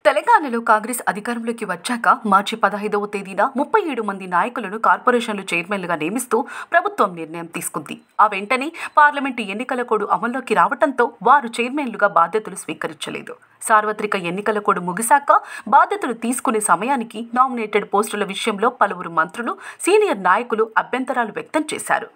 తెలంగాణలో కాంగ్రెస్ అధికారంలోకి వచ్చాక మార్చి 15వ తేదీన 37 మంది నాయకులను కార్పొరేషన్లు చైర్మన్లుగా నియమిస్తూ ప్రభుత్వం నిర్ణయం తీసుకుంది. ఆ వెంటనే పార్లమెంటు ఎన్నికల కోడ్ అమల్లోకి రావడంతో వారు చైర్మన్లుగా బాధ్యతలు స్వీకరించలేదు. సార్వత్రిక ఎన్నికల కోడ్ ముగిశాక బాధ్యతలు తీసుకునే సమయానికి నామినేటెడ్ పోస్టుల విషయంలో పలువురు మంత్రులు, సీనియర్ నాయకులు అభ్యంతరాలు వ్యక్తం చేశారు.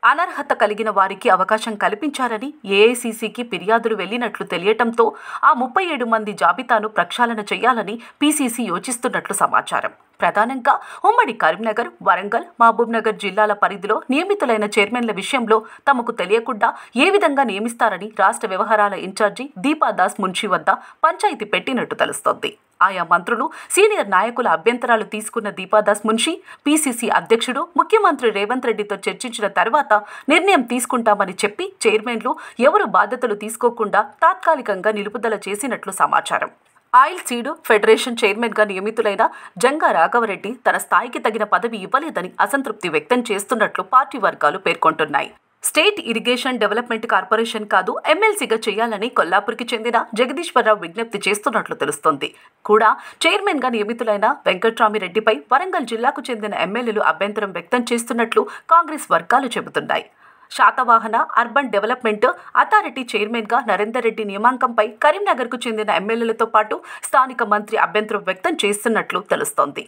అనర్హత కలిగిన వారికి అవకాశం కల్పించారని ఏఐసీసీకి ఫిర్యాదులు వెళ్లినట్లు తెలియటంతో ఆ 37 మంది జాబితాను ప్రక్షాళన చేయాలని పీసీసీ యోచిస్తున్నట్లు సమాచారం. ప్రధానంగా ఉమ్మడి కరీంనగర్, వరంగల్, మహబూబ్నగర్ జిల్లాల పరిధిలో నియమితులైన చైర్మన్ల విషయంలో తమకు తెలియకుండా ఏ విధంగా నియమిస్తారని రాష్ట్ర వ్యవహారాల ఇన్ఛార్జి దీపాదాస్ మున్షి వద్ద పంచాయతీ పెట్టినట్టు తెలుస్తోంది. ఆయా మంత్రులు, సీనియర్ నాయకుల అభ్యంతరాలు తీసుకున్న దీపాదాస్ మున్షి పీసీసీ అధ్యక్షుడు ముఖ్యమంత్రి రేవంత్ రెడ్డితో చర్చించిన తర్వాత నిర్ణయం తీసుకుంటామని చెప్పి చైర్మన్లు ఎవరు బాధ్యతలు తీసుకోకుండా తాత్కాలికంగా నిలుపుదల చేసినట్లు సమాచారం. ఆయిల్ సీడ్ ఫెడరేషన్ చైర్మన్గా నియమితులైన జంగా రాఘవరెడ్డి తన స్థాయికి తగిన పదవి ఇవ్వలేదని అసంతృప్తి వ్యక్తం చేస్తున్నట్లు పార్టీ వర్గాలు పేర్కొంటున్నాయి. స్టేట్ ఇరిగేషన్ డెవలప్మెంట్ కార్పొరేషన్ కాదు, ఎమ్మెల్సీగా చేయాలని కొల్లాపూర్కి చెందిన జగదీశ్వరరావు విజ్ఞప్తి చేస్తున్నట్లు తెలుస్తోంది. కూడా చైర్మన్గా నియమితులైన వెంకట్రామిరెడ్డిపై వరంగల్ జిల్లాకు చెందిన ఎమ్మెల్యేలు అభ్యంతరం వ్యక్తం చేస్తున్నట్లు కాంగ్రెస్ వర్గాలు చెబుతున్నాయి. శాతవాహన అర్బన్ డెవలప్మెంట్ అథారిటీ చైర్మన్గా నరేందర్ రెడ్డి నియామకంపై కరీంనగర్కు చెందిన ఎమ్మెల్యేలతో పాటు స్థానిక మంత్రి అభ్యంతరం వ్యక్తం చేస్తున్నట్లు తెలుస్తోంది.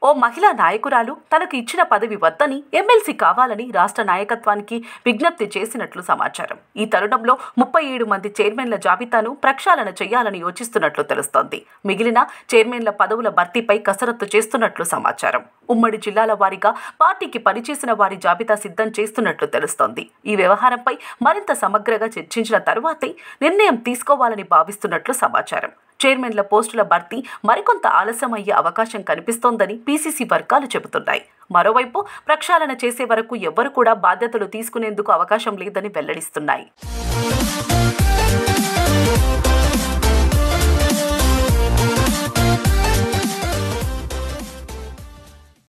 ఓ మహిళా నాయకురాలు తనకు ఇచ్చిన పదవి వద్దని ఎమ్మెల్సీ కావాలని రాష్ట్ర నాయకత్వానికి విజ్ఞప్తి చేసినట్లు సమాచారం. ఈ తరుణంలో 37 మంది చైర్మన్ల జాబితాను ప్రక్షాళన చేయాలని యోచిస్తున్నట్లు తెలుస్తోంది. మిగిలిన చైర్మన్ల పదవుల భర్తీపై కసరత్తు చేస్తున్నట్లు సమాచారం. ఉమ్మడి జిల్లాల వారీగా పార్టీకి పనిచేసిన వారి జాబితా సిద్ధం చేస్తున్నట్లు తెలుస్తోంది. ఈ వ్యవహారంపై మరింత సమగ్రంగా చర్చించిన తరువాతే నిర్ణయం తీసుకోవాలని భావిస్తున్నట్లు సమాచారం. చైర్మన్ల పోస్టుల భర్తీ మరికొంత ఆలస్యమయ్యే అవకాశం కనిపిస్తోందని పీసీసీ వర్గాలు చెబుతున్నాయి. మరోవైపు ప్రక్షాళన చేసే వరకు ఎవ్వరు కూడా బాధ్యతలు తీసుకునేందుకు అవకాశం లేదని వెల్లడిస్తున్నాయి.